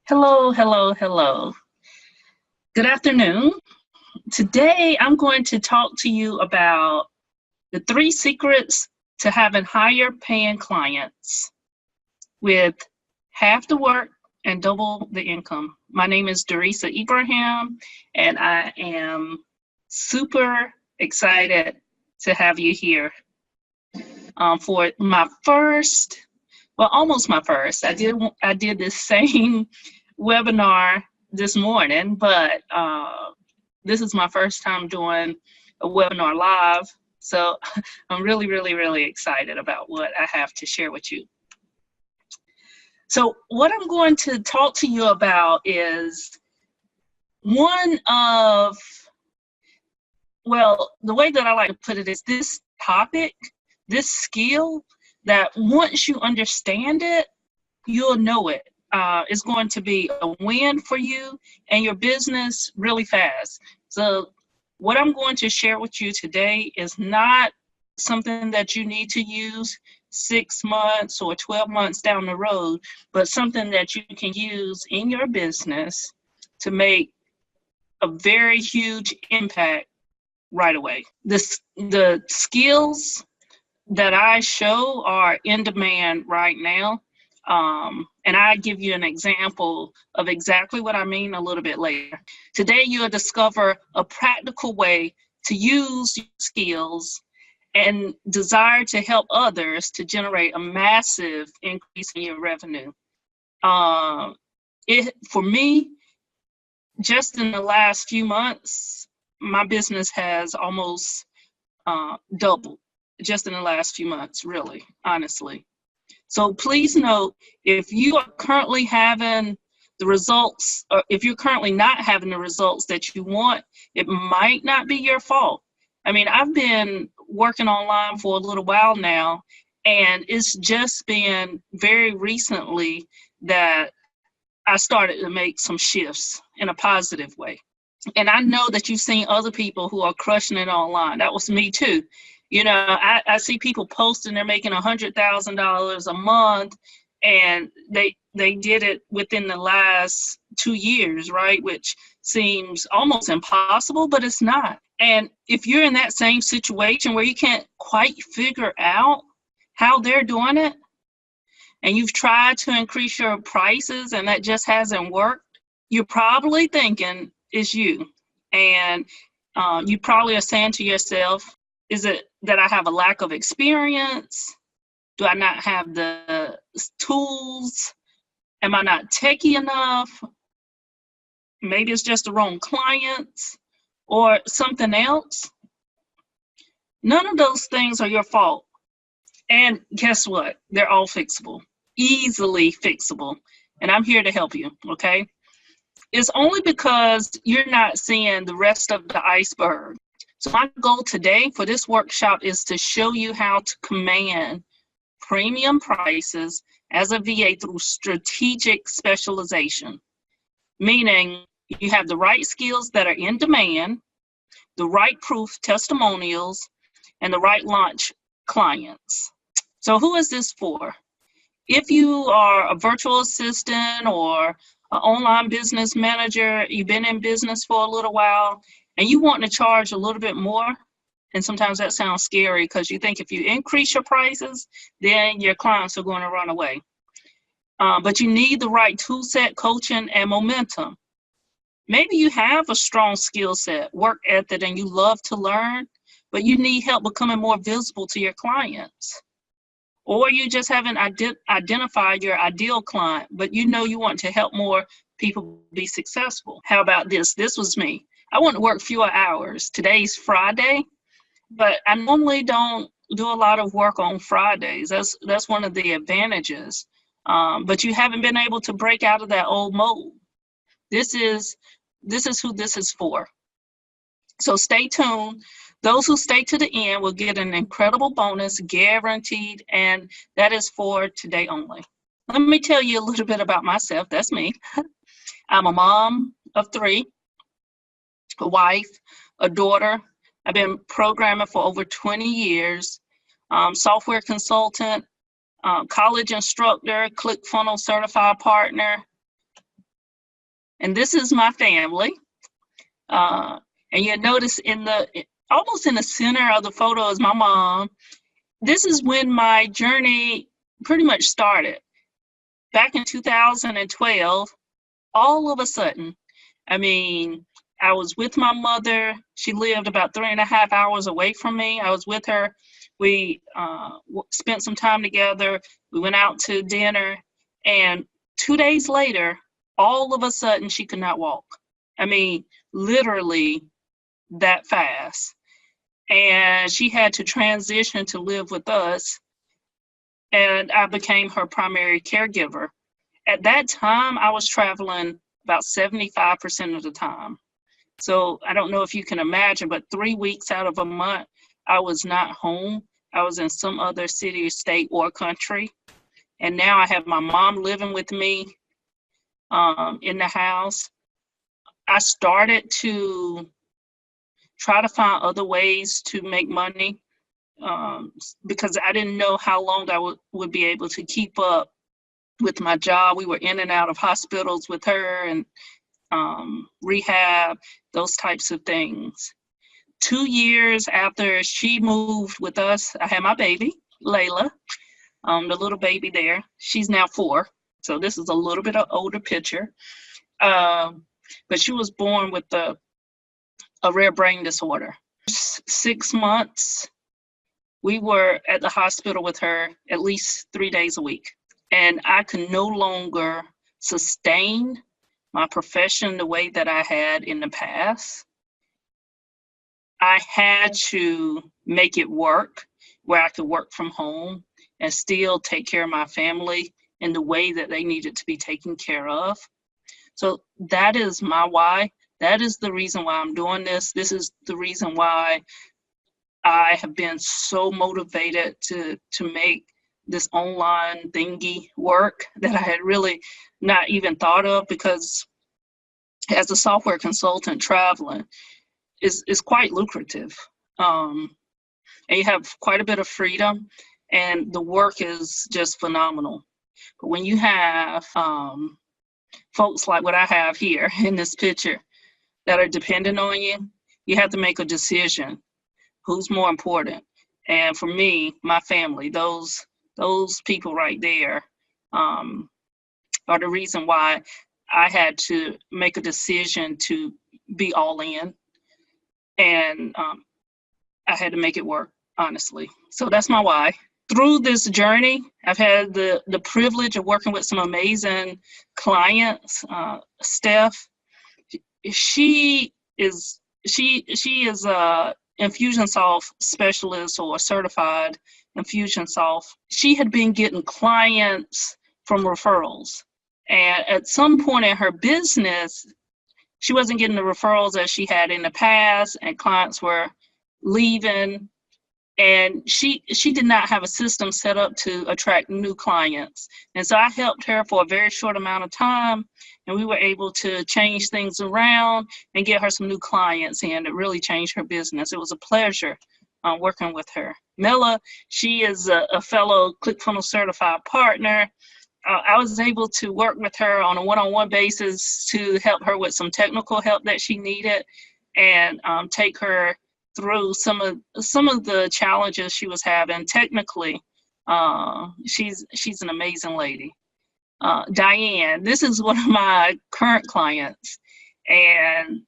Hello, hello, hello. Good afternoon. Today, I'm going to talk to you about the 3 secrets to having higher paying clients with half the work and double the income. My name is Doresa Ibrahim, and I am super excited to have you here for my first, well, almost my first. I did this same webinar this morning, but this is my first time doing a webinar live. So I'm really excited about what I have to share with you. So what I'm going to talk to you about is one of, well, the way that I like to put it is this topic, this skill that once you understand it, you'll know it. It's going to be a win for you and your business really fast. So what I'm going to share with you today is not something that you need to use 6 months or 12 months down the road, but something that you can use in your business to make a very huge impact right away. The skills that I show are in demand right now. And I give you an example of exactly what I mean a little bit later. Today, you'll discover a practical way to use your skills and desire to help others to generate a massive increase in your revenue. For me, just in the last few months, my business has almost doubled just in the last few months, really, honestly. So please note, if you are currently having the results, or if you're currently not having the results that you want, it might not be your fault. I mean, I've been working online for a little while now, and it's just been very recently that I started to make some shifts in a positive way. And I know that you've seen other people who are crushing it online. That was me too. You know, I see people posting they're making $100,000 a month, and they did it within the last 2 years, right? Which seems almost impossible, but it's not. And if you're in that same situation where you can't quite figure out how they're doing it, and you've tried to increase your prices and that just hasn't worked, you're probably thinking it's you. And you probably are saying to yourself, is it that I have a lack of experience? Do I not have the tools? Am I not techie enough? Maybe it's just the wrong clients or something else. None of those things are your fault. And guess what? They're all fixable, easily fixable. And I'm here to help you, okay? It's only because you're not seeing the rest of the iceberg. So my goal today for this workshop is to show you how to command premium prices as a VA through strategic specialization, meaning you have the right skills that are in demand, the right proof testimonials, and the right launch clients. So who is this for? If you are a virtual assistant or an online business manager, you've been in business for a little while, and you want to charge a little bit more, and sometimes that sounds scary because you think if you increase your prices, then your clients are going to run away. But you need the right tool set, coaching, and momentum. Maybe you have a strong skill set, work ethic, and you love to learn, but you need help becoming more visible to your clients. Or you just haven't identified your ideal client, but you know you want to help more people be successful. How about this? This was me. I want to work fewer hours. Today's Friday, but I normally don't do a lot of work on Fridays. That's one of the advantages. But you haven't been able to break out of that old mold. This is who this is for. So stay tuned. Those who stay to the end will get an incredible bonus, guaranteed, and that is for today only. Let me tell you a little bit about myself. That's me. I'm a mom of 3, a wife, a daughter. I've been programming for over 20 years, software consultant, college instructor, CLICKFUNNELS certified partner, And this is my family. And you notice almost in the center of the photo is my mom. This is when my journey pretty much started. Back in 2012, all of a sudden, I mean, I was with my mother. She lived about 3.5 hours away from me. I was with her. We spent some time together. We went out to dinner. And 2 days later, all of a sudden, she could not walk. I mean, literally that fast. And she had to transition to live with us. And I became her primary caregiver. At that time, I was traveling about 75% of the time. So I don't know if you can imagine, but 3 weeks out of a month, I was not home. I was in some other city, state, or country. And now I have my mom living with me in the house. I started to try to find other ways to make money because I didn't know how long I would be able to keep up with my job. We were in and out of hospitals with her and rehab, those types of things. 2 years after she moved with us, I had my baby, Layla, the little baby there. She's now 4. So this is a little bit of older picture. But she was born with a rare brain disorder. 6 months, we were at the hospital with her at least 3 days a week. And I could no longer sustain my profession the way that I had in the past. I had to make it work where I could work from home and still take care of my family in the way that they needed to be taken care of. So that is my why. That is the reason why I'm doing this. This is the reason why I have been so motivated to make this online thingy work that I had really not even thought of, because as a software consultant traveling is quite lucrative. And you have quite a bit of freedom and the work is just phenomenal. But when you have folks like what I have here in this picture that are dependent on you, you have to make a decision. Who's more important? And for me, my family, those people right there are the reason why I had to make a decision to be all in. And I had to make it work, honestly. So that's my why. Through this journey, I've had the privilege of working with some amazing clients. Steph, she is a Infusionsoft specialist or certified Infusionsoft. She had been getting clients from referrals. And at some point in her business, she wasn't getting the referrals that she had in the past, and clients were leaving. And she did not have a system set up to attract new clients. And so I helped her for a very short amount of time, and we were able to change things around and get her some new clients in. It really changed her business. It was a pleasure working with her. Mela, she is a fellow ClickFunnels certified partner. I was able to work with her on a one-on-one basis to help her with some technical help that she needed, and take her through some of the challenges she was having technically. She's an amazing lady. Diane, this is one of my current clients, and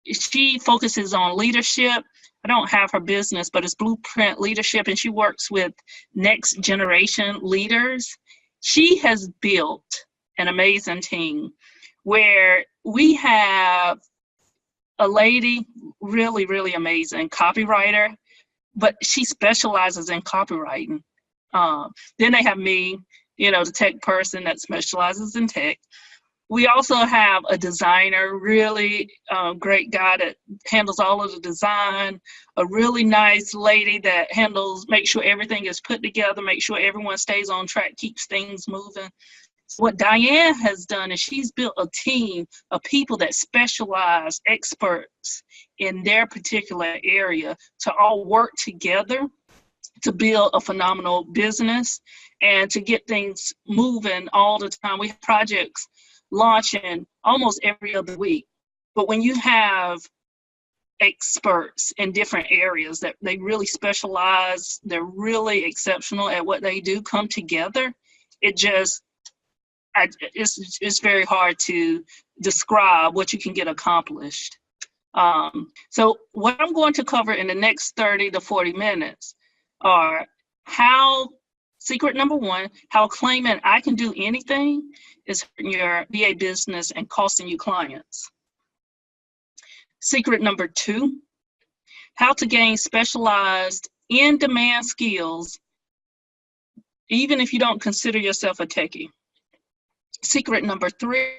she focuses on leadership. I don't have her business, but it's Blueprint Leadership, and she works with next generation leaders. She has built an amazing team where we have a lady, really, really amazing copywriter, but she specializes in copywriting. Then they have me, the tech person that specializes in tech. We also have a designer, really great guy that handles all of the design, a really nice lady that makes sure everything is put together, make sure everyone stays on track, keeps things moving. What Diane has done is she's built a team of people that specialize, experts in their particular area, to all work together to build a phenomenal business and to get things moving all the time. We have projects launching almost every other week. But when you have experts in different areas that they really specialize, they're really exceptional at what they do, come together, it's very hard to describe what you can get accomplished. So what I'm going to cover in the next 30 to 40 minutes are secret number one, how claiming I can do anything is hurting your VA business and costing you clients. Secret number two, how to gain specialized in-demand skills even if you don't consider yourself a techie. Secret number three,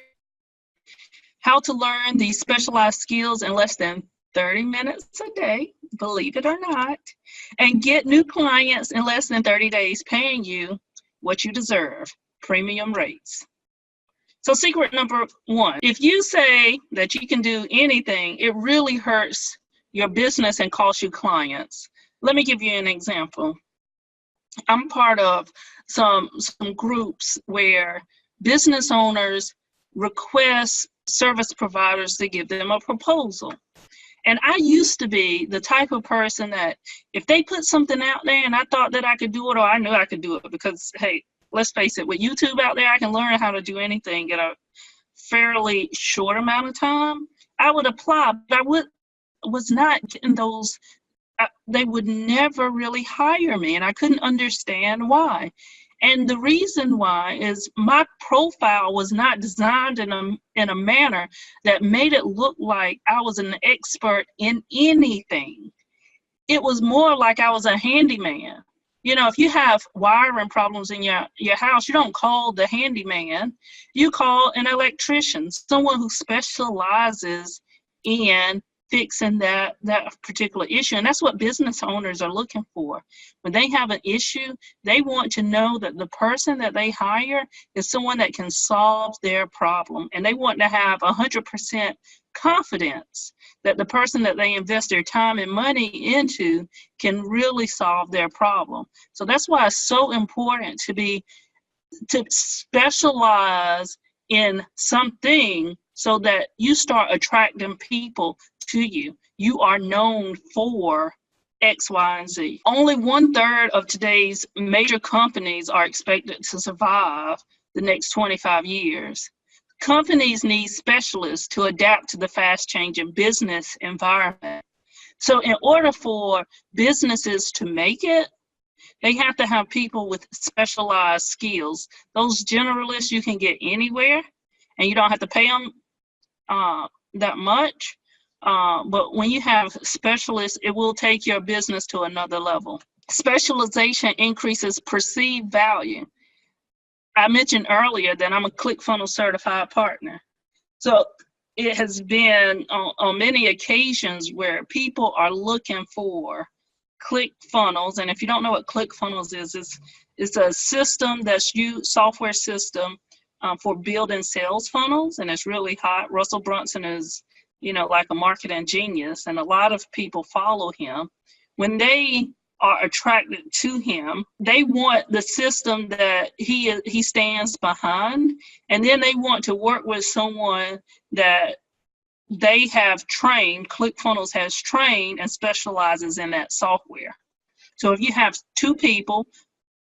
how to learn these specialized skills in less than 30 minutes a day, believe it or not, and get new clients in less than 30 days paying you what you deserve, premium rates. So secret number one, if you say that you can do anything, it really hurts your business and costs you clients. Let me give you an example. I'm part of some groups where business owners request service providers to give them a proposal. And I used to be the type of person that if they put something out there and I thought that I could do it, or I knew I could do it, because, hey, let's face it, with YouTube out there, I can learn how to do anything in a fairly short amount of time. I would apply, but I was not getting those. They would never really hire me, and I couldn't understand why. And the reason why is my profile was not designed in a manner that made it look like I was an expert in anything. It was more like I was a handyman. You know, if you have wiring problems in your house, you don't call the handyman, you call an electrician, someone who specializes in fixing that particular issue. And that's what business owners are looking for. When they have an issue, they want to know that the person that they hire is someone that can solve their problem. And they want to have 100% confidence that the person that they invest their time and money into can really solve their problem. So that's why it's so important to specialize in something so that you start attracting people to you. You are known for X, Y, and Z. Only 1/3 of today's major companies are expected to survive the next 25 years. Companies need specialists to adapt to the fast-changing business environment. So in order for businesses to make it, they have to have people with specialized skills. Those generalists you can get anywhere, and you don't have to pay them that much. But when you have specialists, it will take your business to another level. Specialization increases perceived value. I mentioned earlier that I'm a ClickFunnels certified partner. So it has been on many occasions where people are looking for ClickFunnels. And if you don't know what ClickFunnels is, it's a system software system for building sales funnels, and it's really hot. Russell Brunson is, like a marketing genius, and a lot of people follow him. When they are attracted to him, they want the system that he stands behind, and then they want to work with someone that they have trained, ClickFunnels has trained and specializes in that software. So if you have two people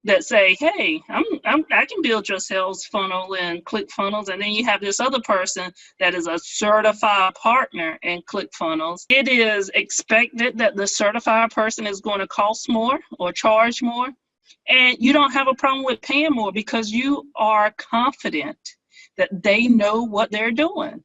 that say, hey, I can build your sales funnel in ClickFunnels, and then you have this other person that is a certified partner in ClickFunnels, it is expected that the certified person is going to cost more or charge more, and you don't have a problem with paying more because you are confident that they know what they're doing.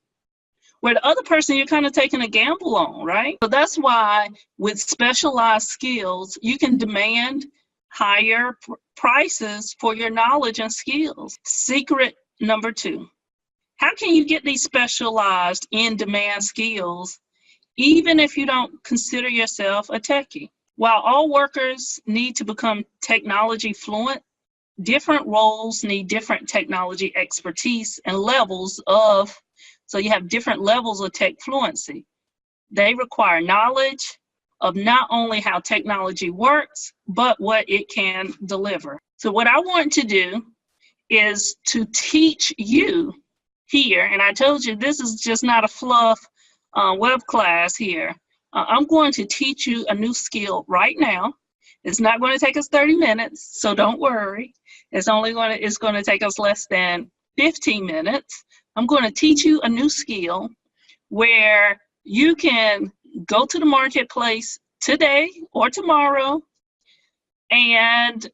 Where the other person, you're kind of taking a gamble on, right? So that's why with specialized skills, you can demand higher prices for your knowledge and skills. Secret number two, how can you get these specialized in-demand skills even if you don't consider yourself a techie? While all workers need to become technology fluent, different roles need different technology expertise and so you have different levels of tech fluency. They require knowledge of not only how technology works, but what it can deliver. So what I want to do is to teach you here, and I told you this is just not a fluff web class here. I'm going to teach you a new skill right now. It's not going to take us 30 minutes, so don't worry. It's going to take us less than 15 minutes. I'm going to teach you a new skill where you can go to the marketplace today or tomorrow and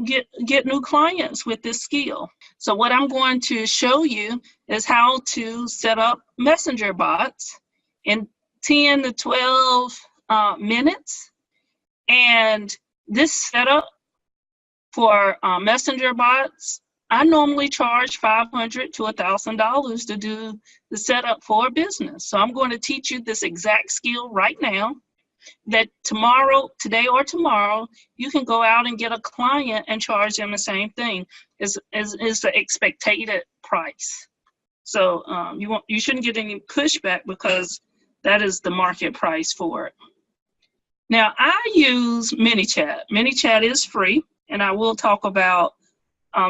get new clients with this skill. So what I'm going to show you is how to set up messenger bots in 10 to 12 minutes. And this setup for messenger bots, I normally charge $500 to $1,000 to do the setup for a business. So I'm going to teach you this exact skill right now, that tomorrow, today or tomorrow, you can go out and get a client and charge them the same thing. Is the expected price. So you shouldn't get any pushback because that is the market price for it. Now I use ManyChat. ManyChat is free, and I will talk about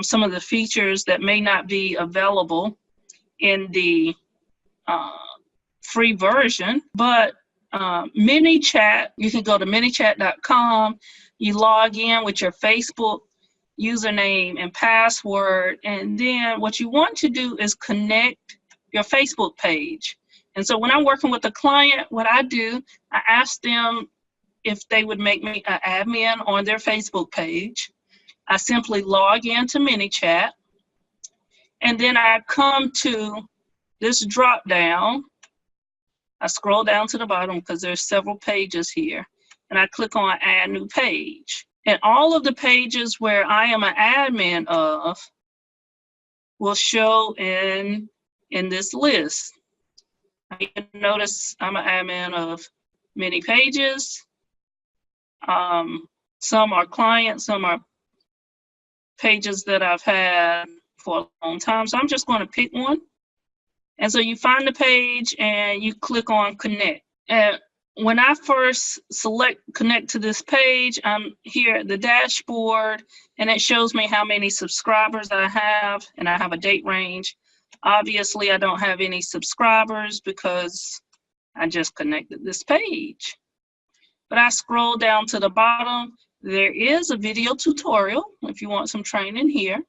some of the features that may not be available in the free version, but ManyChat, you can go to manychat.com, you log in with your Facebook username and password, and then what you want to do is connect your Facebook page. And so when I'm working with a client, what I do, I ask them if they would make me an admin on their Facebook page. I simply log into ManyChat, and then I come to this drop down. I scroll down to the bottom because there's several pages here, and I click on Add New Page. And all of the pages where I am an admin of will show in this list. You can notice I'm an admin of many pages. Some are clients, some are pages that I've had for a long time. So I'm just going to pick one. And so you find the page and you click on connect. And when I first select connect to this page, I'm here at the dashboard, and it shows me how many subscribers I have, and I have a date range. Obviously, I don't have any subscribers because I just connected this page. But I scroll down to the bottom. There is a video tutorial if you want some training here.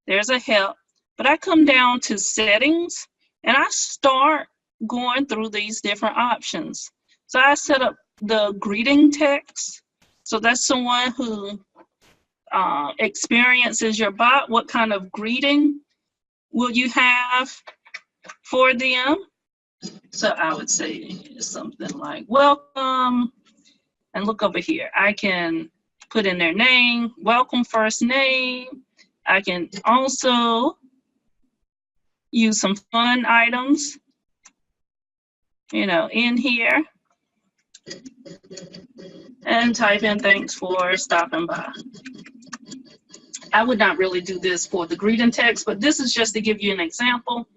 There's a help. But I come down to settings, and I start going through these different options. So I set up the greeting text. So that's someone who experiences your bot. What kind of greeting will you have for them? So I would say something like, welcome, and look over here. I can put in their name, welcome first name. I can also use some fun items, in here, and type in thanks for stopping by. I would not really do this for the greeting text, but this is just to give you an example.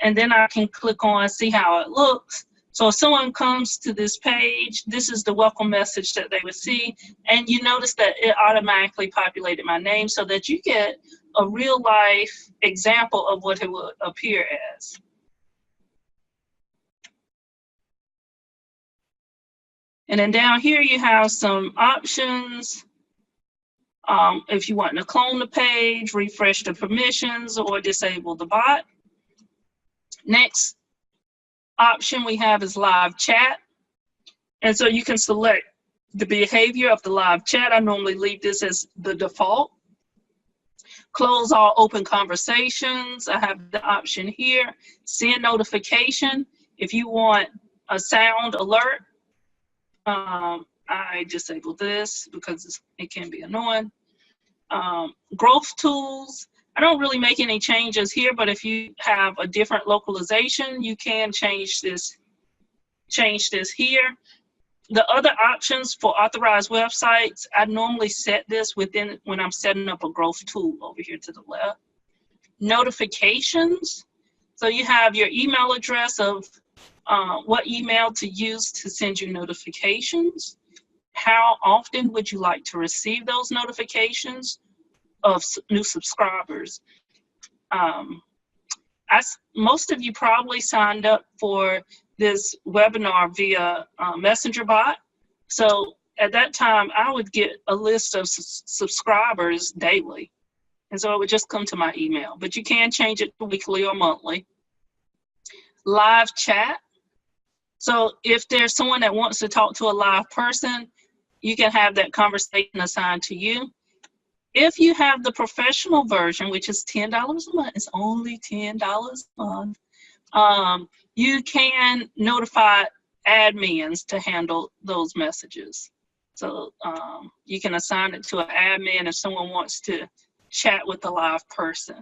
And then I can click on see how it looks. So if someone comes to this page, this is the welcome message that they would see. And you notice that it automatically populated my name so that you get a real life example of what it would appear as. And then down here you have some options. If you want to clone the page, refresh the permissions, or disable the bot. Next option we have is live chat. And so you can select the behavior of the live chat. I normally leave this as the default. Close all open conversations. I have the option here. Send notification. If you want a sound alert, I disable this because it can be annoying. Growth tools. I don't really make any changes here, but if you have a different localization, you can change this here. The other options for authorized websites, I normally set this within when I'm setting up a growth tool over here to the left. Notifications. So you have your email address of what email to use to send you notifications. How often would you like to receive those notifications of new subscribers? most of you probably signed up for this webinar via Messenger bot. So at that time, I would get a list of subscribers daily. And so it would just come to my email, but you can change it to weekly or monthly. Live chat. So if there's someone that wants to talk to a live person, you can have that conversation assigned to you. If you have the professional version, which is $10 a month, it's only $10 a month, you can notify admins to handle those messages. So you can assign it to an admin if someone wants to chat with a live person.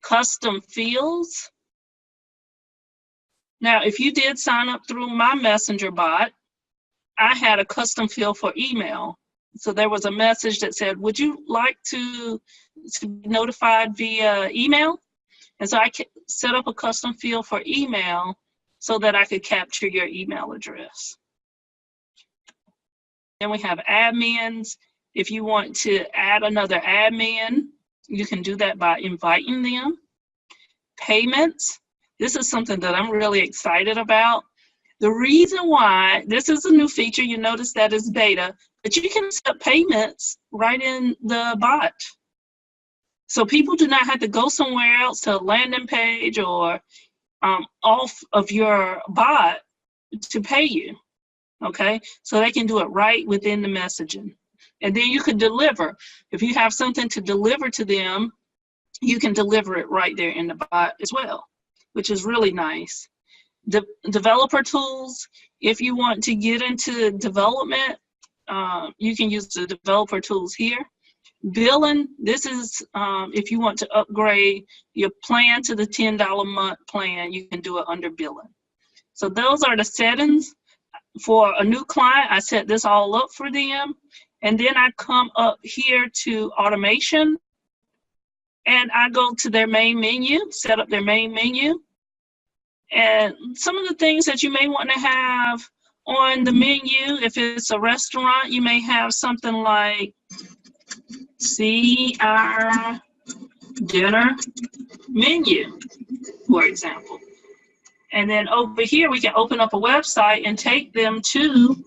Custom fields. Now, if you did sign up through my Messenger bot, I had a custom field for email. So there was a message that said, would you like to be notified via email? And so I set up a custom field for email so that I could capture your email address. Then we have admins. If you want to add another admin, you can do that by inviting them. Payments. This is something that I'm really excited about. The reason why, this is a new feature, you notice that is beta, but you can set payments right in the bot. So people do not have to go somewhere else to a landing page or off of your bot to pay you, okay? So they can do it right within the messaging. And then you can deliver. If you have something to deliver to them, you can deliver it right there in the bot as well, which is really nice. Developer tools, if you want to get into development, you can use the developer tools here. Billing, this is if you want to upgrade your plan to the $10 a month plan, you can do it under billing. So those are the settings. For a new client, I set this all up for them. And then I come up here to automation. And I go to their main menu, set up their main menu. And some of the things that you may want to have on the menu, if it's a restaurant, you may have something like, see our dinner menu, for example. And then over here, we can open up a website and take them to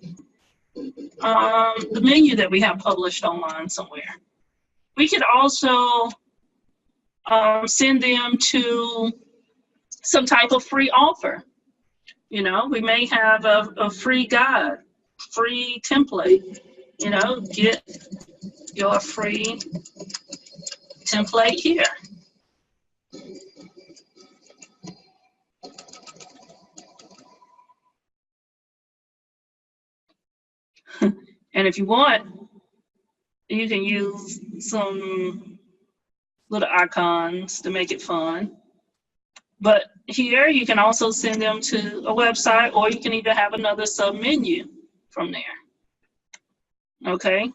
the menu that we have published online somewhere. We could also send them to some type of free offer. You know, we may have a free guide, free template, you know, get your free template here. And if you want, you can use some little icons to make it fun. But here you can also send them to a website, or you can even have another sub menu from there. Okay.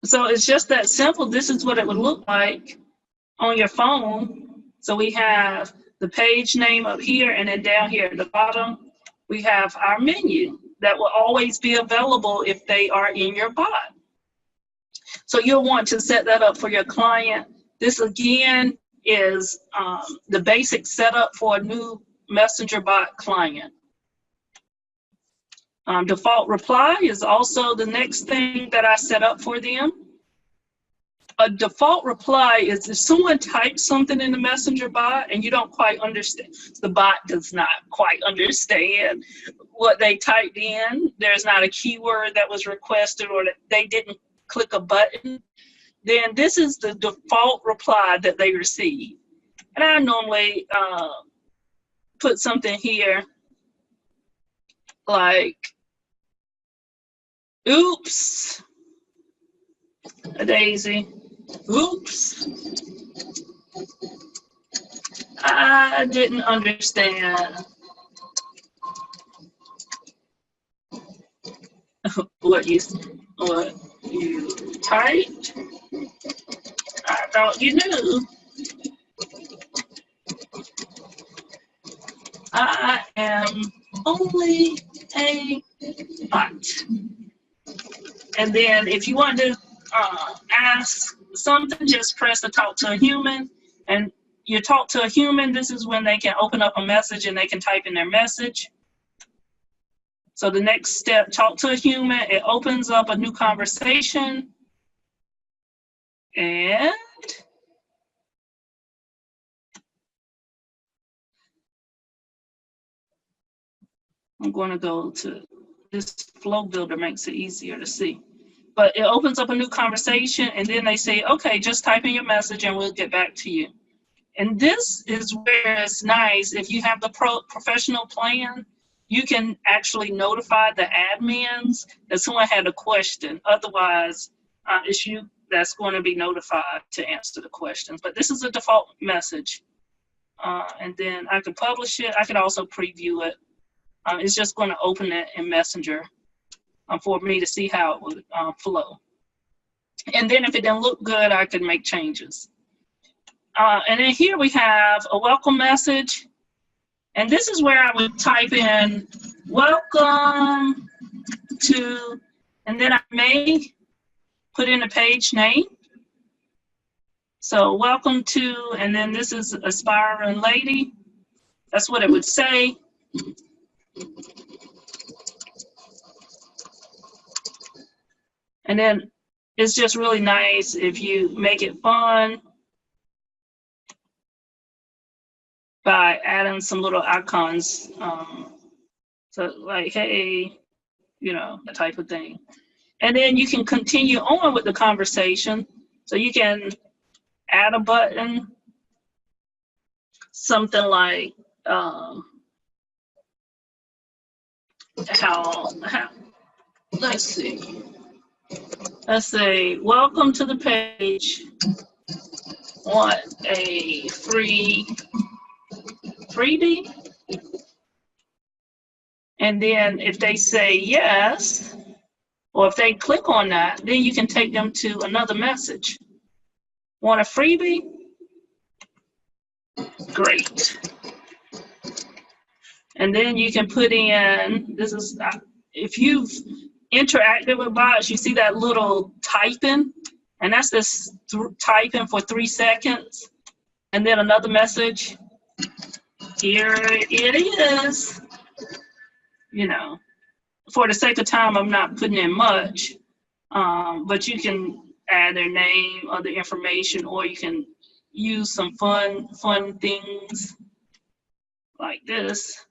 So it's just that simple. This is what it would look like on your phone. So we have the page name up here, and then down here at the bottom, we have our menu that will always be available if they are in your bot. So you'll want to set that up for your client. This again is the basic setup for a new Messenger bot client. Default reply is also the next thing that I set up for them. A default reply is if someone types something in the Messenger bot and you don't quite understand, the bot does not quite understand what they typed in, there's not a keyword that was requested, or that they didn't click a button, then this is the default reply that they receive. And I normally put something here like, oops, a daisy, oops, I didn't understand what you typed. I thought you knew. I am only a bot. And then if you want to ask something, just press the talk to a human. And you talk to a human, this is when they can open up a message and they can type in their message. So the next step, talk to a human, it opens up a new conversation. And I'm going to go to this flow builder, makes it easier to see. But it opens up a new conversation, and then they say, okay, just type in your message and we'll get back to you. And this is where it's nice. If you have the professional plan, you can actually notify the admins that someone had a question. Otherwise, it's you that's going to be notified to answer the questions. But this is a default message. And then I can publish it. I can also preview it. It's just going to open it in Messenger for me to see how it would flow. And then if it didn't look good, I can make changes. And then here we have a welcome message. And this is where I would type in welcome to, and then I may put in a page name. So welcome to, and then this is Aspiring Lady. That's what it would say. And then it's just really nice if you make it fun by adding some little icons. So like, hey, you know, that type of thing. And then you can continue on with the conversation. So you can add a button, something like, let's see. Let's say, welcome to the page. Want a freebie? And then if they say yes, or if they click on that, then you can take them to another message. Want a freebie? Great. And then you can put in, this is, if you've interacted with bots, you see that little typing, and that's this typing for 3 seconds. And then another message, here it is. You know, for the sake of time, I'm not putting in much, but you can add their name, other information, or you can use some fun things like this.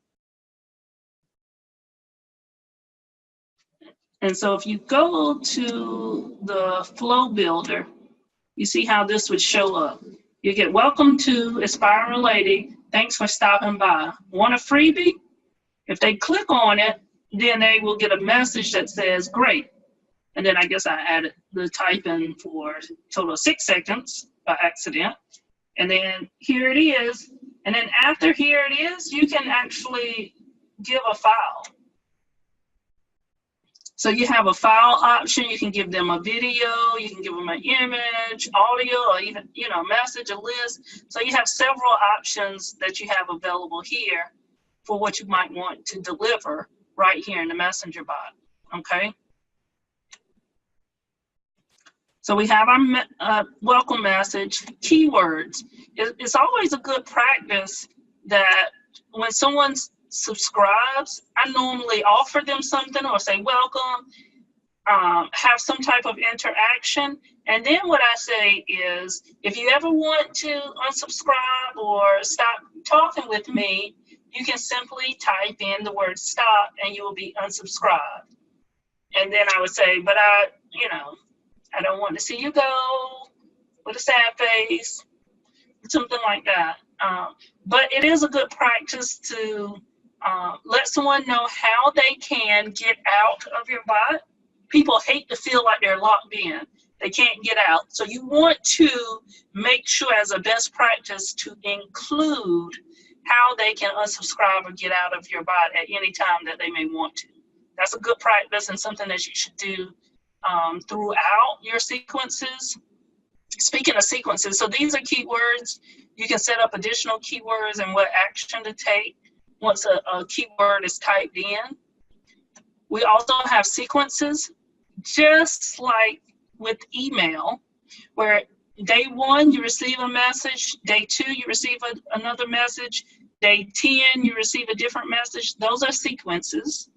And so if you go to the flow builder, you see how this would show up. You get welcome to Aspiring Lady. Thanks for stopping by. Want a freebie? If they click on it, then they will get a message that says, great. And then I guess I added the typing for a total of 6 seconds by accident. And then here it is. And then after here it is, you can actually give a file. So you have a file option. You can give them a video, you can give them an image, audio, or even, you know, message, a list. So you have several options that you have available here for what you might want to deliver right here in the Messenger bot, okay? So we have our welcome message, keywords. It's always a good practice that when someone subscribes, I normally offer them something or say welcome, have some type of interaction. And then what I say is, if you ever want to unsubscribe or stop talking with me, you can simply type in the word stop and you will be unsubscribed. And then I would say, but I don't want to see you go with a sad face, something like that. But it is a good practice to let someone know how they can get out of your bot. People hate to feel like they're locked in. They can't get out. So you want to make sure as a best practice to include how they can unsubscribe or get out of your bot at any time that they may want to. That's a good practice and something that you should do throughout your sequences. Speaking of sequences, so these are keywords. You can set up additional keywords and what action to take once a keyword is typed in. We also have sequences, just like with email. where day 1, you receive a message. Day 2, you receive another message. Day 10, you receive a different message. Those are sequences.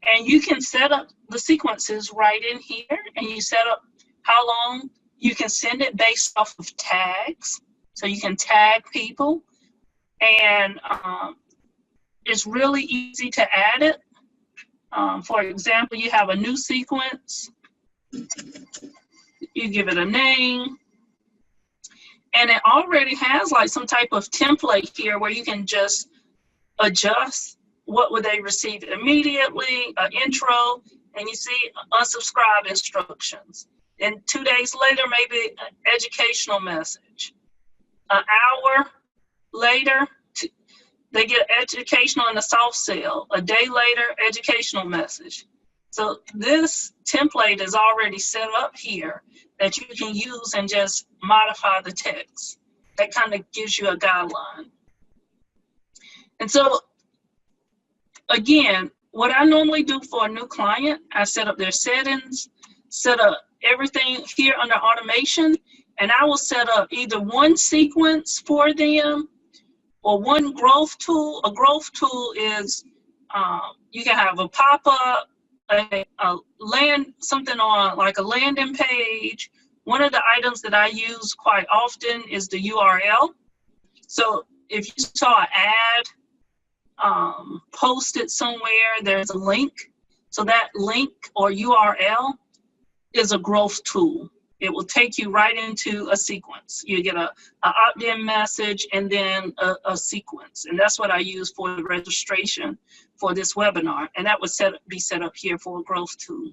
And you can set up the sequences right in here, and you set up how long you can send it based off of tags. So you can tag people, and it's really easy to add it. For example, you have a new sequence, you give it a name, and it already has like some type of template here where you can just adjust what would they receive immediately, an intro, and you see unsubscribe instructions. And 2 days later, maybe an educational message. An hour later, they get educational and a soft sell. A day later, educational message. So this template is already set up here that you can use and just modify the text. That kind of gives you a guideline. And so, again, what I normally do for a new client, I set up their settings, set up everything here under automation, and I will set up either one sequence for them or one growth tool. A growth tool is you can have a pop-up, something on like a landing page. One of the items that I use quite often is the URL. So if you saw an ad posted somewhere, there's a link. So that link or URL is a growth tool. It will take you right into a sequence. You get a opt-in message and then a sequence. And that's what I use for the registration for this webinar. And that would be set up here for a growth tool.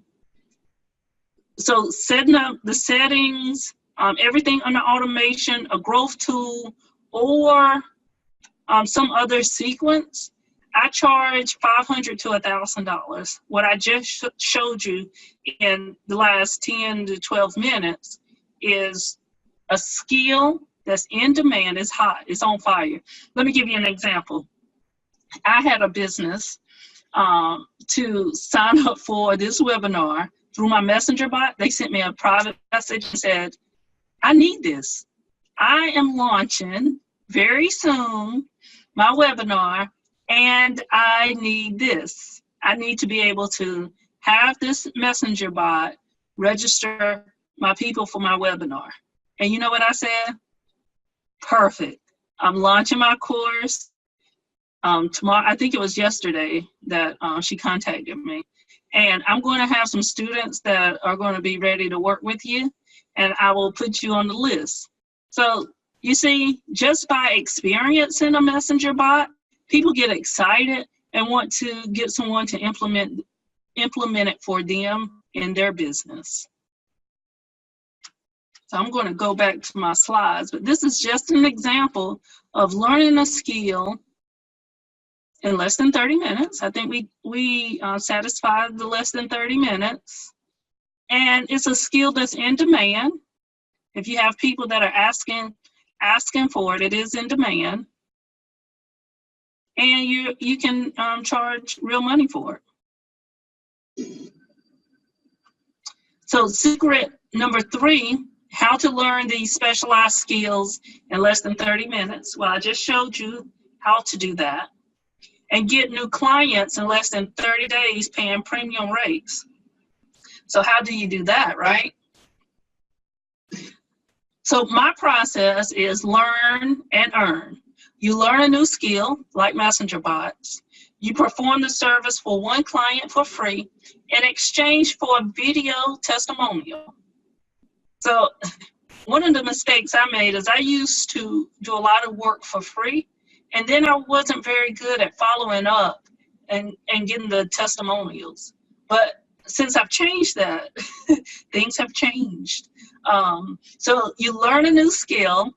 So setting up the settings, everything under automation, a growth tool, or some other sequence, I charge $500 to $1,000. What I just showed you in the last 10 to 12 minutes is a skill that's in demand, it's hot, it's on fire. Let me give you an example. I had a business to sign up for this webinar through my messenger bot. They sent me a private message and said, I need this. I am launching very soon my webinar, and I need this. I need to be able to have this messenger bot register my people for my webinar. And you know what I said? Perfect. I'm launching my course tomorrow. I think it was yesterday that she contacted me. And I'm going to have some students that are going to be ready to work with you, and I will put you on the list. So you see, just by experiencing a messenger bot, people get excited and want to get someone to implement it for them in their business. So I'm going to go back to my slides, but this is just an example of learning a skill in less than 30 minutes. I think we satisfied the less than 30 minutes. And it's a skill that's in demand. If you have people that are asking for it, it is in demand. And you can charge real money for it. So secret number 3, how to learn these specialized skills in less than 30 minutes. Well, I just showed you how to do that. And get new clients in less than 30 days paying premium rates. So how do you do that, right? So my process is learn and earn. You learn a new skill, like messenger bots. You perform the service for one client for free in exchange for a video testimonial. So one of the mistakes I made is I used to do a lot of work for free, and then I wasn't very good at following up and getting the testimonials. But since I've changed that, things have changed. So you learn a new skill,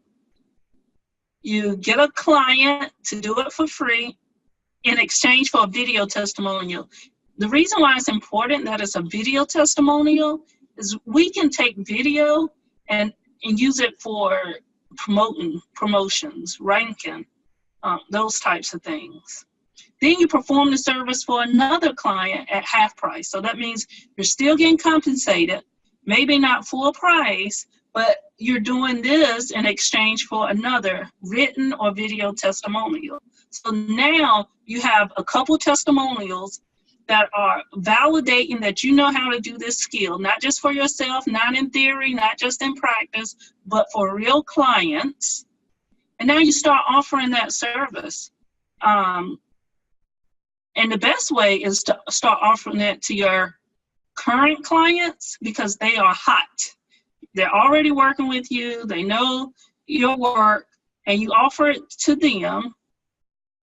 you get a client to do it for free in exchange for a video testimonial. The reason why it's important that it's a video testimonial is we can take video and use it for promotions, ranking, those types of things. Then you perform the service for another client at half price. So that means you're still getting compensated, maybe not full price, but you're doing this in exchange for another written or video testimonial. So now you have a couple testimonials that are validating that you know how to do this skill, not just for yourself, not in theory, not just in practice, but for real clients. And now you start offering that service. And the best way is to start offering it to your current clients because they are hot. They're already working with you. They know your work, and you offer it to them.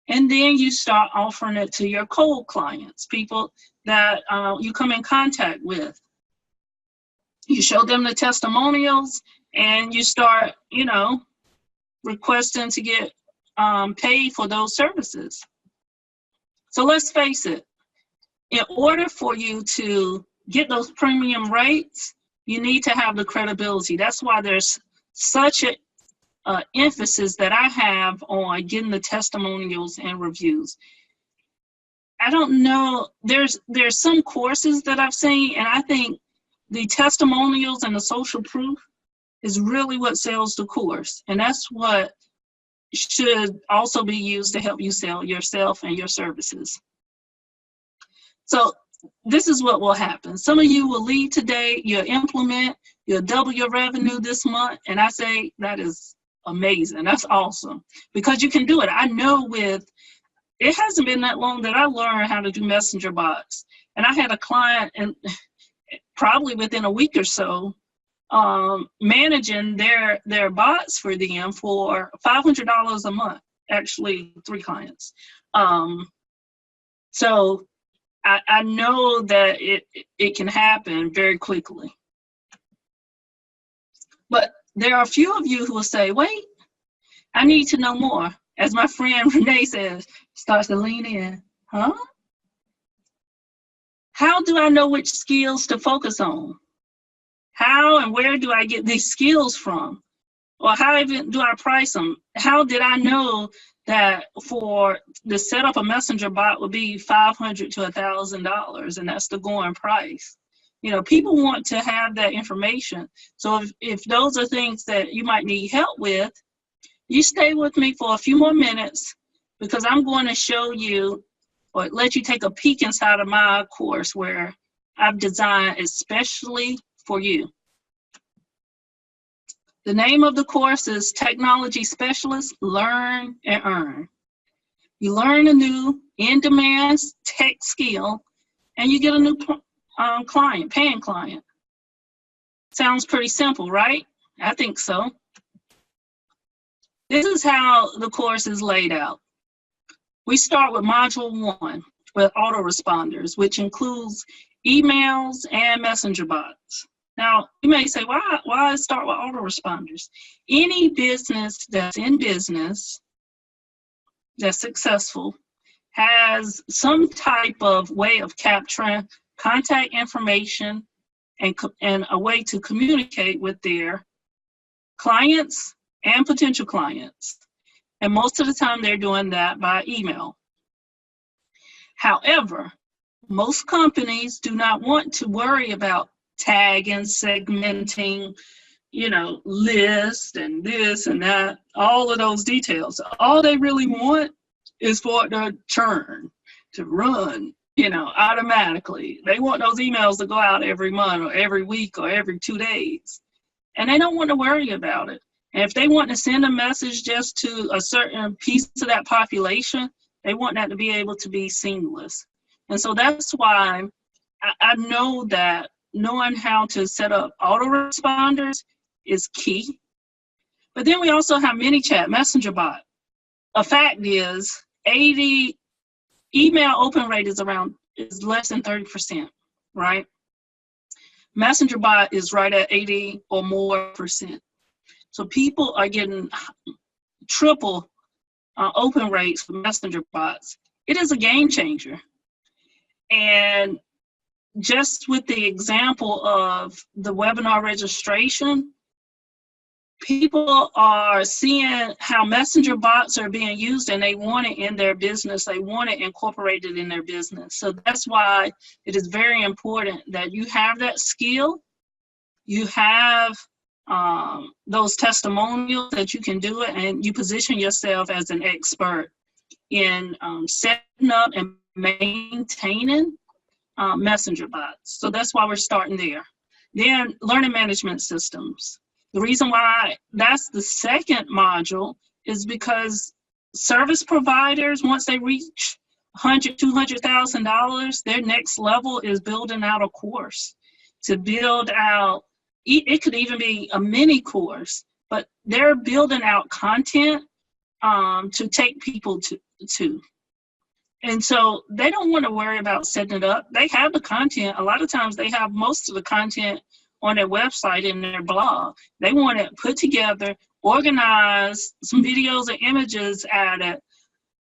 And then you start offering it to your cold clients, people that you come in contact with. You show them the testimonials, and you start, requesting to get paid for those services. So let's face it, in order for you to get those premium rates, you need to have the credibility. That's why there's such an emphasis that I have on getting the testimonials and reviews. I don't know, there's some courses that I've seen, and I think the testimonials and the social proof is really what sells the course. And that's what should also be used to help you sell yourself and your services. So this is what will happen. Some of you will leave today, you'll implement, you'll double your revenue this month. And I say that is amazing. That's awesome because you can do it. I know it hasn't been that long that I learned how to do messenger bots. And I had a client, and probably within a week or so, managing their bots for them for $500 a month, actually 3 clients. So I know that it can happen very quickly. But there are a few of you who will say, wait, I need to know more. As my friend Renee says, starts to lean in, huh? How do I know which skills to focus on? How and where do I get these skills from? Or how even do I price them? How did I know that for the setup a messenger bot would be $500 to $1,000, and that's the going price? People want to have that information. So if those are things that you might need help with, you stay with me for a few more minutes because I'm going to show you or let you take a peek inside of my course where I've designed especially for you. The name of the course is Technology Specialist Learn and Earn. You learn a new in-demand tech skill, and you get a new client, paying client. Sounds pretty simple, right? I think so. This is how the course is laid out. We start with Module 1 with autoresponders, which includes emails and messenger bots. Now, you may say, why start with autoresponders? Any business that's in business, that's successful, has some type of way of capturing contact information and a way to communicate with their clients and potential clients. And most of the time, they're doing that by email. However, most companies do not want to worry about tagging, segmenting, list and this and that, all of those details. All they really want is for it to churn, to run, automatically. They want those emails to go out every month or every week or every 2 days. And they don't want to worry about it. And if they want to send a message just to a certain piece of that population, they want that to be able to be seamless. And so that's why I know that knowing how to set up autoresponders is key. But then we also have ManyChat, messenger bot. A fact is, email open rate is less than 30%, right? Messenger bot is right at 80 or more percent. So people are getting triple open rates for messenger bots. It is a game changer. And just with the example of the webinar registration, people are seeing how messenger bots are being used and they want it in their business. They want it incorporated in their business. So that's why it is very important that you have that skill. You have those testimonials that you can do it, and you position yourself as an expert in setting up and maintaining messenger bots. So that's why we're starting there. Then learning management systems. The reason why that's the second module is because service providers, once they reach $100,000, $200,000, their next level is building out a course. To build out, it could even be a mini course, but they're building out content to take people to. And so they don't want to worry about setting it up. They have the content. A lot of times they have most of the content on their website and their blog. They want it put together, organize some videos and images added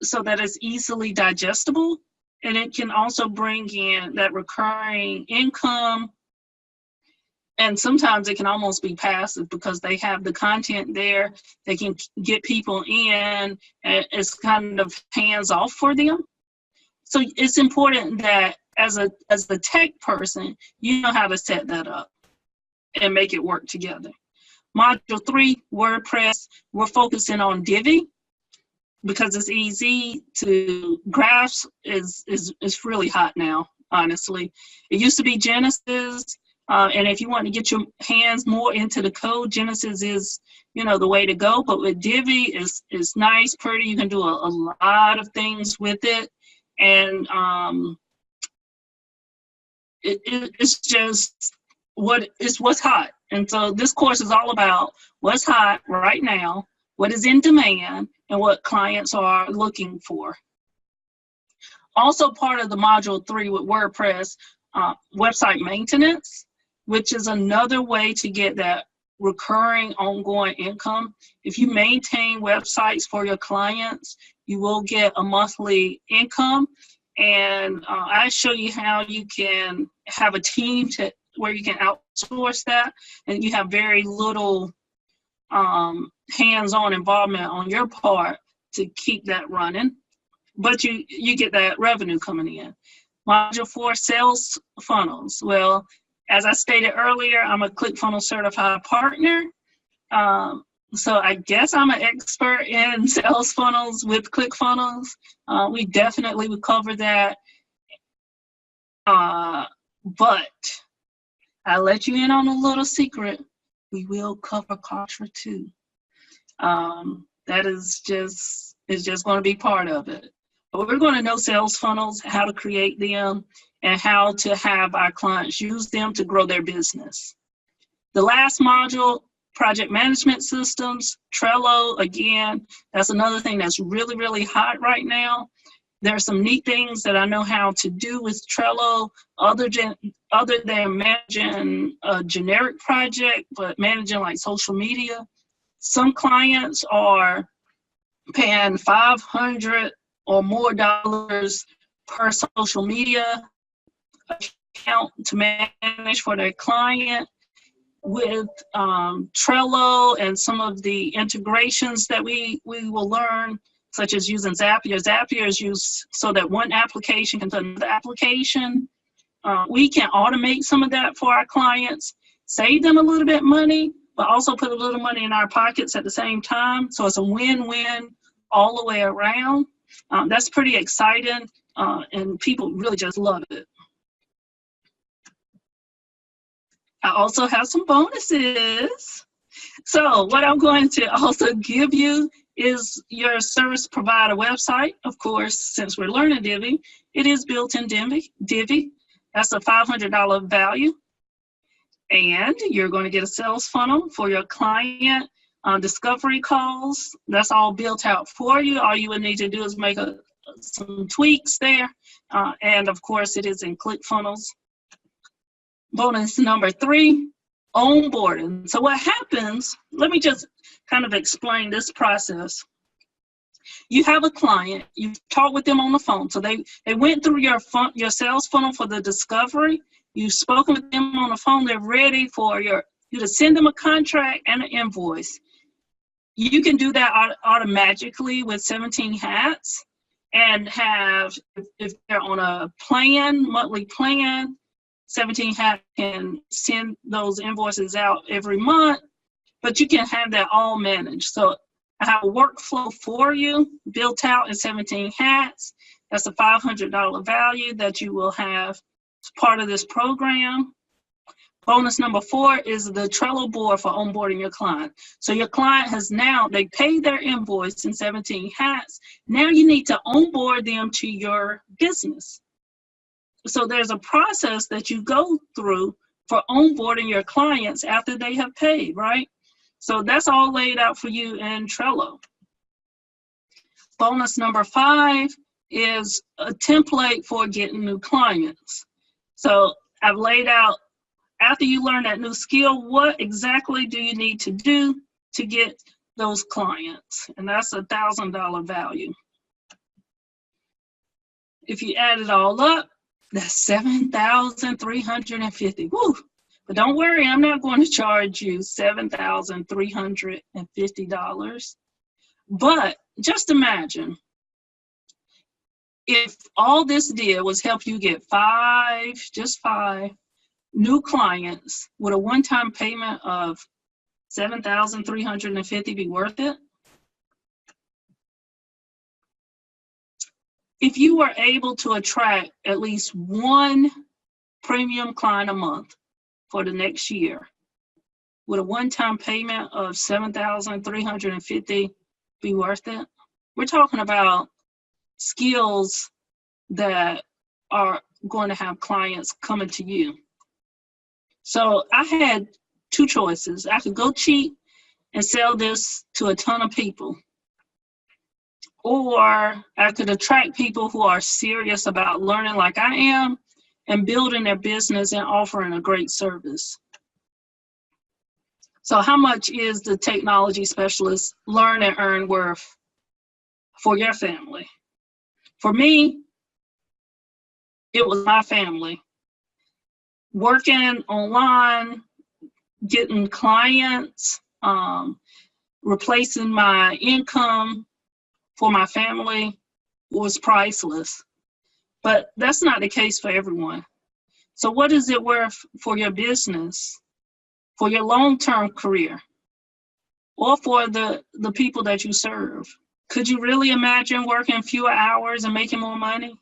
so that it's easily digestible. And it can also bring in that recurring income. And sometimes it can almost be passive because they have the content there. They can get people in, and it's kind of hands off for them. So it's important that as a tech person, you know how to set that up and make it work together. Module 3, WordPress, we're focusing on Divi because it's easy to grasp. Is really hot now, honestly. It used to be Genesis, and if you want to get your hands more into the code, Genesis is, the way to go. But with Divi, is nice, pretty. You can do a lot of things with it, and it's just what's hot. And so this course is all about what's hot right now, what is in demand, and what clients are looking for. Also part of the module 3 with WordPress, website maintenance, which is another way to get that recurring ongoing income. If you maintain websites for your clients, you will get a monthly income. And I show you how you can have a team where you can outsource that, and you have very little hands-on involvement on your part to keep that running, but you get that revenue coming in. Module 4, sales funnels. Well, as I stated earlier, I'm a ClickFunnels certified partner. So I guess I'm an expert in sales funnels with ClickFunnels. We definitely would cover that. But I'll let you in on a little secret. We will cover culture too. That is just going to be part of it. But we're going to know sales funnels, how to create them, and how to have our clients use them to grow their business. The last module, project management systems, Trello, again, that's another thing that's really, really hot right now. There are some neat things that I know how to do with Trello, other than managing a generic project, but managing like social media. Some clients are paying $500 or more per social media account to manage for their client. With Trello and some of the integrations that we will learn, such as using Zapier. Zapier is used so that one application can turn another application. We can automate some of that for our clients, save them a little bit money, but also put a little money in our pockets at the same time. So it's a win-win all the way around. That's pretty exciting, and people really just love it. I also have some bonuses. So what I'm going to also give you is your service provider website. Of course, since we're learning Divi, it is built in Divi. That's a $500 value. And you're going to get a sales funnel for your client, discovery calls. That's all built out for you. All you would need to do is make some tweaks there. And of course, it is in ClickFunnels. Bonus number 3, onboarding. So what happens, let me just kind of explain this process. You have a client, you talk with them on the phone. So they went through your sales funnel for the discovery. You've spoken with them on the phone. They're ready for you to send them a contract and an invoice. You can do that automatically with 17 Hats and have, if they're on a monthly plan, 17 Hats can send those invoices out every month but you can have that all managed. So I have a workflow for you built out in 17 hats. That's a $500 value that you will have as part of this program. Bonus number 4 is the Trello board for onboarding your client. So your client has now, they paid their invoice in 17 hats. Now you need to onboard them to your business. So there's a process that you go through for onboarding your clients after they have paid, right? So that's all laid out for you in Trello. Bonus number 5 is a template for getting new clients. So I've laid out, after you learn that new skill, what exactly do you need to do to get those clients? And that's a $1,000 value. If you add it all up, that's $7,350. Woo! But don't worry, I'm not going to charge you $7,350. But just imagine if all this did was help you get just five new clients, would a one-time payment of $7,350 be worth it? If you were able to attract at least one premium client a month for the next year, would a one-time payment of $7,350 be worth it? We're talking about skills that are going to have clients coming to you. So I had two choices. I could go cheap and sell this to a ton of people, or I could attract people who are serious about learning like I am and building their business and offering a great service. So how much is the technology specialist Learn and Earn worth for your family? For me, it was my family. Working online, getting clients, replacing my income for my family was priceless. But that's not the case for everyone. So what is it worth for your business, for your long-term career, or for the people that you serve? Could you really imagine working fewer hours and making more money?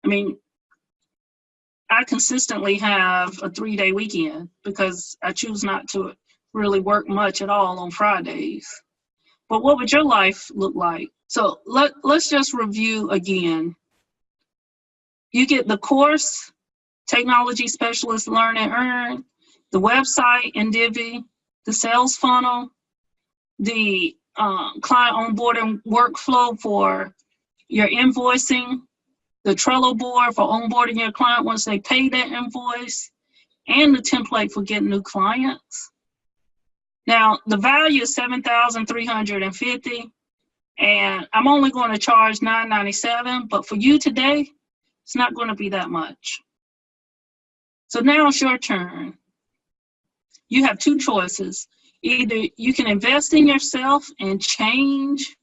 I mean, I consistently have a 3-day weekend because I choose not to really work much at all on Fridays. But what would your life look like? So let's just review again. You get the course, Technology Specialist Learn and Earn, the website and Divi, the sales funnel, the client onboarding workflow for your invoicing, the Trello board for onboarding your client once they pay that invoice, and the template for getting new clients. Now, the value is $7,350, and I'm only going to charge $997, but for you today, it's not going to be that much. So now it's your turn. You have two choices. Either you can invest in yourself and change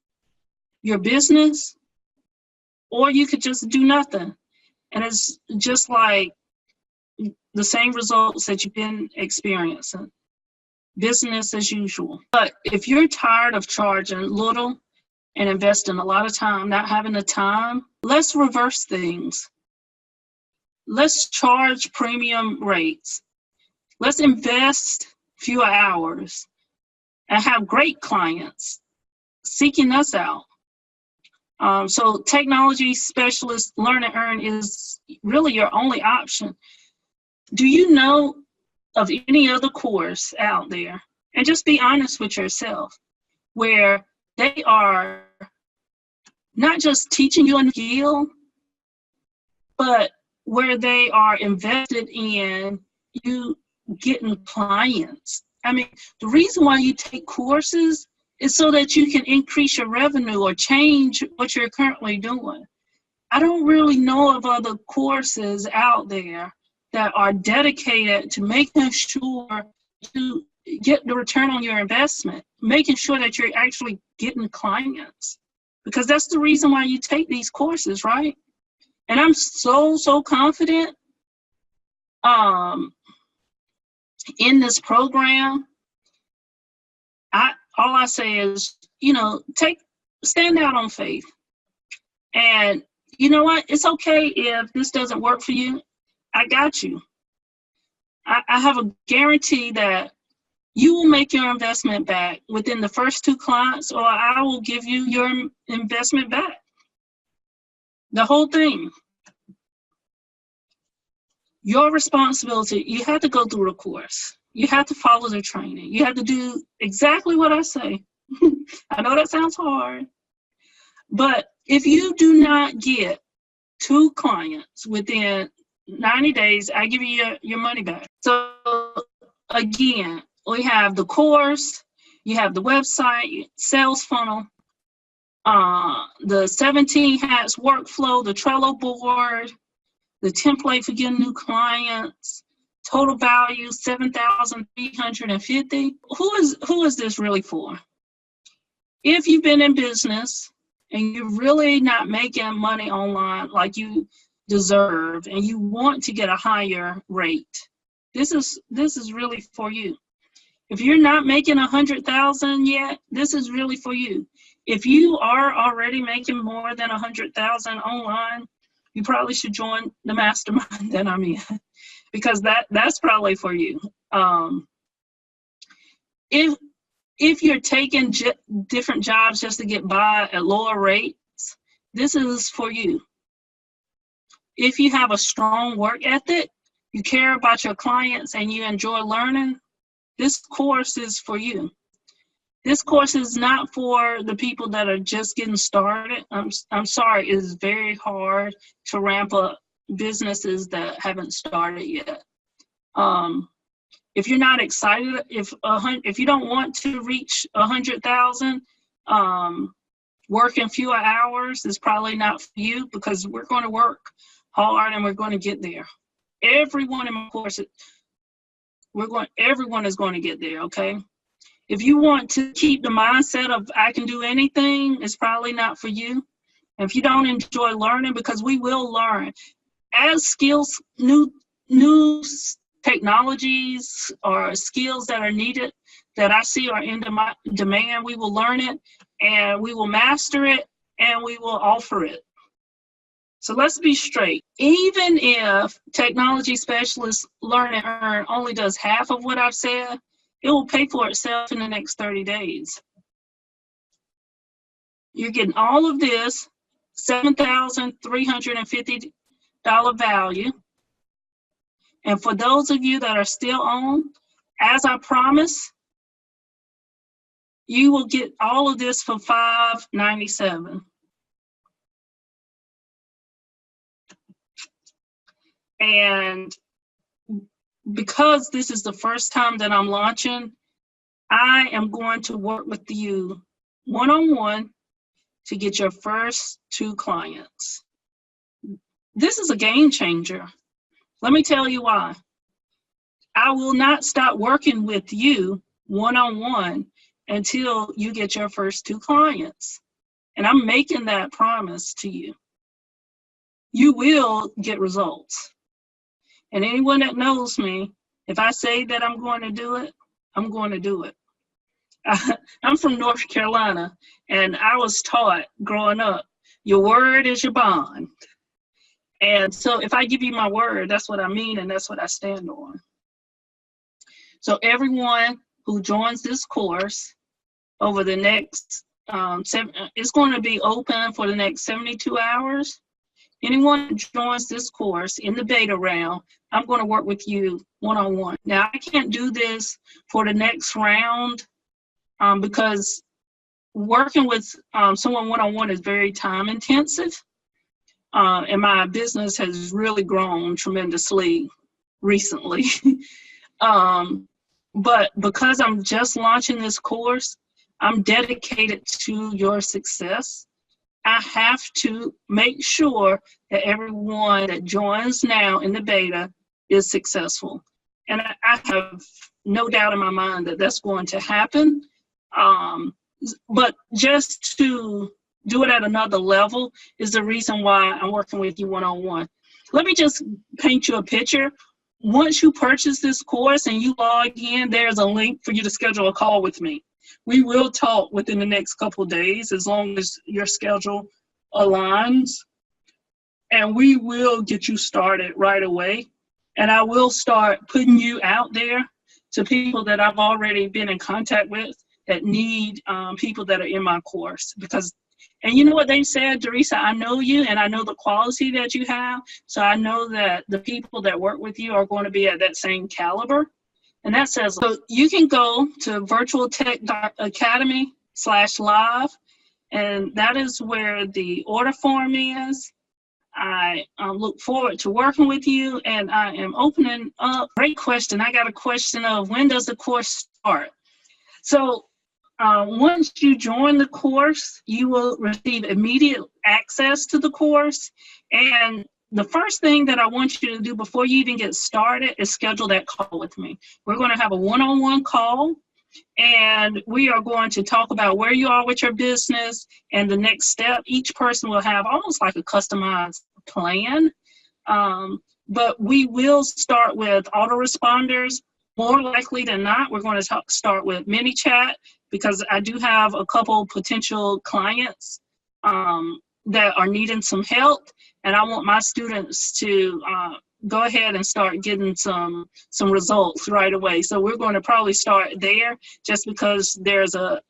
your business, or you could just do nothing. And it's just like the same results that you've been experiencing. Business as usual. But if you're tired of charging little and investing a lot of time, not having the time, let's reverse things. Let's charge premium rates. Let's invest fewer hours and have great clients seeking us out. So Technology Specialist Learn and Earn is really your only option. Do you know of any other course out there, and just be honest with yourself, where they are not just teaching you a skill, but where they are invested in you getting clients? I mean, the reason why you take courses is so that you can increase your revenue or change what you're currently doing. I don't really know of other courses out there that are dedicated to making sure you get the return on your investment, making sure that you're actually getting clients, because that's the reason why you take these courses, right? And I'm so confident in this program All I say is, stand out on faith. And you know what? It's okay if this doesn't work for you. I got you. I have a guarantee that you will make your investment back within the first 2 clients, or I will give you your investment back. The whole thing. Your responsibility, you have to go through the course. You have to follow the training. You have to do exactly what I say. I know that sounds hard, but if you do not get 2 clients within 90 days, I give you your money back. So again, we have the course, you have the website, sales funnel, the 17 hats workflow, the Trello board, the template for getting new clients, total value $7,350. Who is this really for? If you've been in business and you're really not making money online like you deserve, and you want to get a higher rate, this is really for you. If you're not making 100,000 yet, this is really for you. If you are already making more than 100,000 online, you probably should join the mastermind that I'm in, because that's probably for you. If you're taking different jobs just to get by at lower rates, this is for you. If you have a strong work ethic, you care about your clients, and you enjoy learning, this course is for you. This course is not for the people that are just getting started. I'm sorry, it is very hard to ramp up businesses that haven't started yet. If you're not excited, if you don't want to reach 100,000, working fewer hours is probably not for you, because we're going to work hard and we're going to get there. Everyone in my course, everyone is going to get there, okay? If you want to keep the mindset of I can do anything, it's probably not for you. And if you don't enjoy learning, because we will learn as skills, new technologies or skills that are needed that I see are in demand, we will learn it, and we will master it, and we will offer it. So let's be straight. Even if Technology Specialist Learn and Earn only does half of what I've said, it will pay for itself in the next 30 days. You're getting all of this, $7,350 value. And for those of you that are still on, as I promised, you will get all of this for $597. And because this is the first time that I'm launching, I am going to work with you one-on-one to get your first 2 clients. This is a game changer. Let me tell you why. I will not stop working with you one-on-one until you get your first 2 clients. And I'm making that promise to you. You will get results. And anyone that knows me, if I say that I'm going to do it, I'm going to do it. I'm from North Carolina, and I was taught growing up, your word is your bond. And so if I give you my word, that's what I mean, and that's what I stand on. So everyone who joins this course over the next, it's going to be open for the next 72 hours. Anyone who joins this course in the beta round, I'm going to work with you one-on-one. Now, I can't do this for the next round because working with someone one-on-one is very time intensive. And my business has really grown tremendously recently. But because I'm just launching this course, I'm dedicated to your success. I have to make sure that everyone that joins now in the beta is successful. And I have no doubt in my mind that that's going to happen. But just to do it at another level is the reason why I'm working with you one-on-one. Let me just paint you a picture. Once you purchase this course and you log in, there's a link for you to schedule a call with me. We will talk within the next couple of days as long as your schedule aligns. And we will get you started right away. And I will start putting you out there to people that I've already been in contact with that need people that are in my course. Because, and you know what they said, Doresa, I know you and I know the quality that you have. So I know that the people that work with you are going to be at that same caliber. And that says, so you can go to virtualtech.academy/live, and that is where the order form is. I look forward to working with you, and I am opening up. Great question. I got a question of when does the course start? So once you join the course, you will receive immediate access to the course. And the first thing that I want you to do before you even get started is schedule that call with me. We're going to have a one-on-one call. And we are going to talk about where you are with your business and the next step. Each person will have almost like a customized plan. But we will start with autoresponders. More likely than not, we're going to start with ManyChat because I do have a couple potential clients that are needing some help. And I want my students to go ahead and start getting some results right away. So we're going to probably start there just because there's a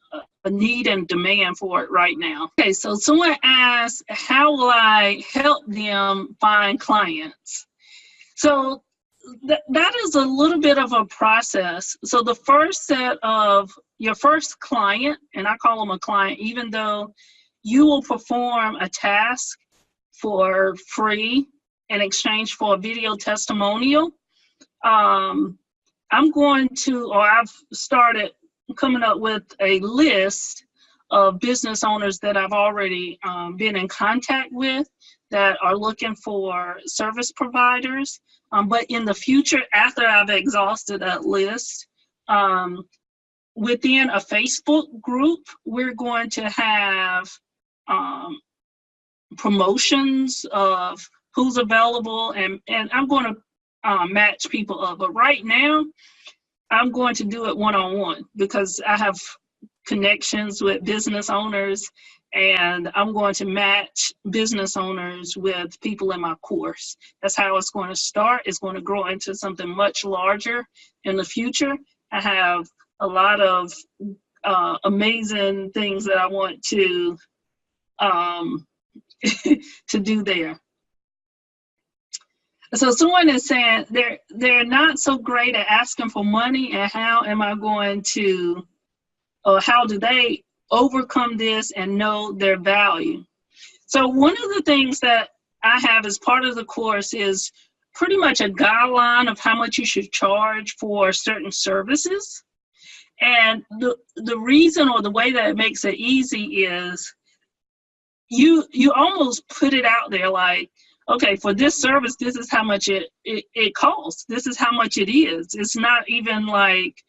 need and demand for it right now. Okay, so someone asked, how will I help them find clients? So that is a little bit of a process. So the first set of your first client, and I call them a client, even though you will perform a task for free in exchange for a video testimonial. I'm going to, or I've started coming up with a list of business owners that I've already been in contact with that are looking for service providers. But in the future, after I've exhausted that list, within a Facebook group, we're going to have promotions of who's available, and I'm going to match people up. But right now, I'm going to do it one-on-one because I have connections with business owners, and I'm going to match business owners with people in my course. That's how it's going to start. It's going to grow into something much larger in the future. I have a lot of amazing things that I want to to do there. So someone is saying they're not so great at asking for money, and how am I going to, or how do they overcome this and know their value? So one of the things that I have as part of the course is pretty much a guideline of how much you should charge for certain services. And the reason, or the way that it makes it easy, is you almost put it out there like, okay, for this service, this is how much it costs. This is how much it is. It's not even like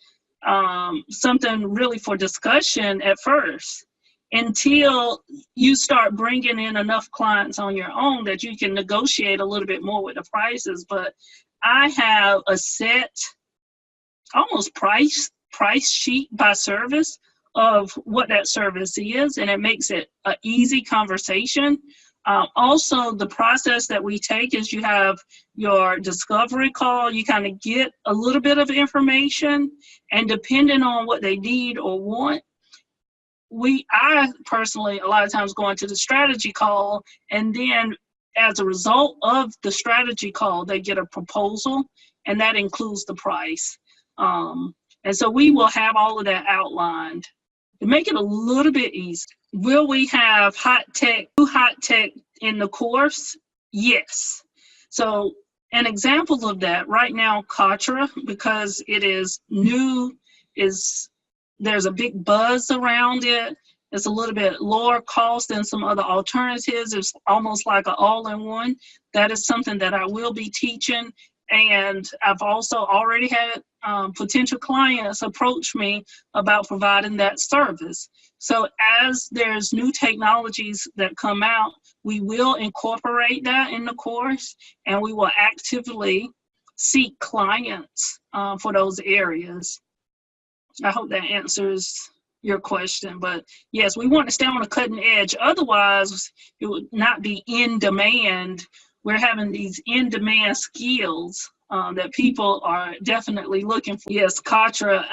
something really for discussion at first, until you start bringing in enough clients on your own that you can negotiate a little bit more with the prices. But I have a set, almost price sheet by service of what that service is, and it makes it an easy conversation. Also, the process that we take is you have your discovery call. You kind of get a little bit of information, and depending on what they need or want, I personally a lot of times go into the strategy call, and then as a result of the strategy call, they get a proposal, and that includes the price. And so we will have all of that outlined to make it a little bit easier. Will we have hot tech in the course? Yes. So an example of that right now, Katra, because it is new, there's a big buzz around it. It's a little bit lower cost than some other alternatives. It's almost like an all-in-one. That is something that I will be teaching. And I've also already had potential clients approach me about providing that service. So as there's new technologies that come out, we will incorporate that in the course, and we will actively seek clients for those areas. I hope that answers your question. But yes, we want to stay on the cutting edge. Otherwise, it would not be in demand. We're having these in demand skills that people are definitely looking for. Yes, Katra,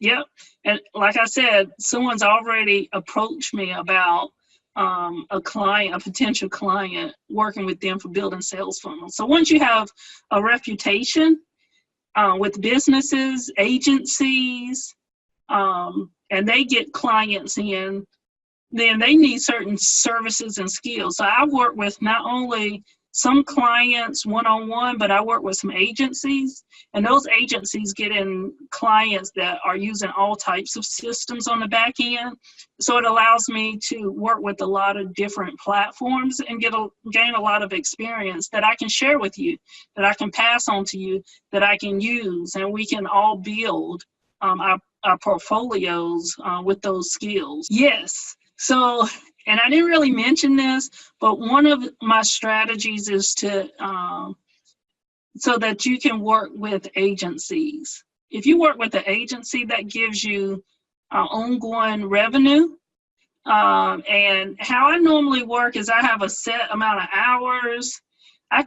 yep. And like I said, someone's already approached me about a client, a potential client, working with them for building sales funnels. So once you have a reputation with businesses, agencies, and they get clients in, then they need certain services and skills. So I work with not only some clients one-on-one, but I work with some agencies, and those agencies get in clients that are using all types of systems on the back end. So it allows me to work with a lot of different platforms and gain a lot of experience that I can share with you, that I can pass on to you, that I can use, and we can all build our portfolios with those skills. Yes. So, and I didn't really mention this, but one of my strategies is to, so that you can work with agencies. If you work with an agency, that gives you ongoing revenue. And how I normally work is I have a set amount of hours. I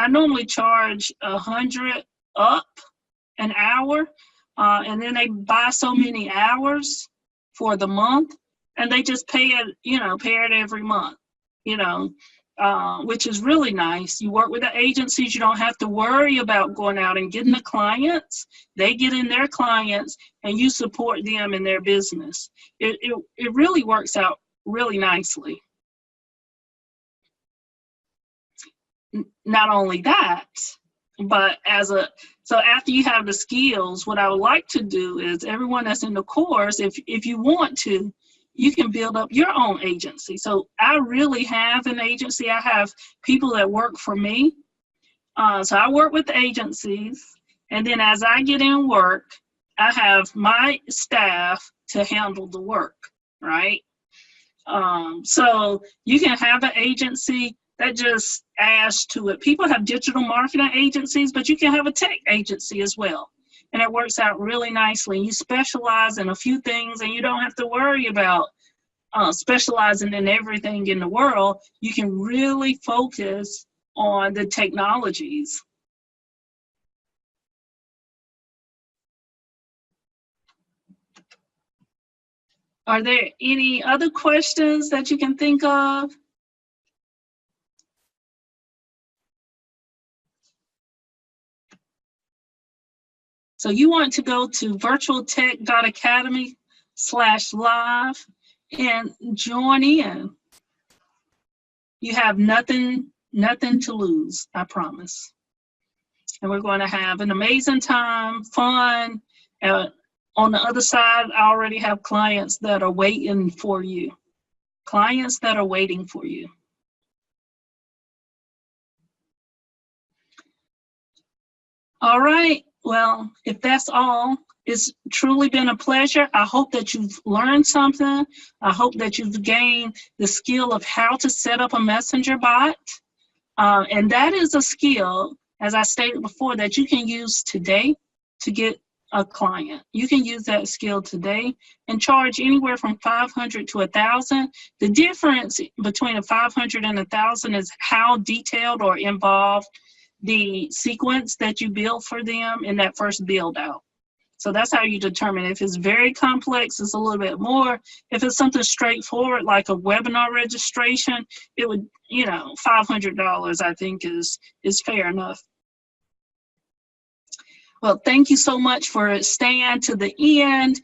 normally charge 100 up an hour, and then they buy so many hours for the month, and they just pay it every month, which is really nice. You work with the agencies, you don't have to worry about going out and getting the clients. They get in their clients, and you support them in their business. It really works out really nicely. Not only that, but so after you have the skills, what I would like to do is everyone that's in the course, if you want to, you can build up your own agency. So I really have an agency. I have people that work for me. So I work with agencies, and then as I get in work, I have my staff to handle the work, right? So you can have an agency that just adds to it. People have digital marketing agencies, but you can have a tech agency as well. And it works out really nicely. You specialize in a few things, and you don't have to worry about specializing in everything in the world. You can really focus on the technologies. Are there any other questions that you can think of? So you want to go to virtualtech.academy/live and join in. You have nothing to lose, I promise. And we're going to have an amazing time, fun. On the other side, I already have clients that are waiting for you. Clients that are waiting for you. All right. Well, if that's all, it's truly been a pleasure. I hope that you've learned something. I hope that you've gained the skill of how to set up a messenger bot. And that is a skill, as I stated before, that you can use today to get a client. You can use that skill today and charge anywhere from $500 to $1,000. The difference between a $500 and $1,000 is how detailed or involved the sequence that you build for them in that first build out. So that's how you determine. If it's very complex, it's a little bit more. If it's something straightforward, like a webinar registration, it would, $500, I think is fair enough. Well, thank you so much for staying to the end.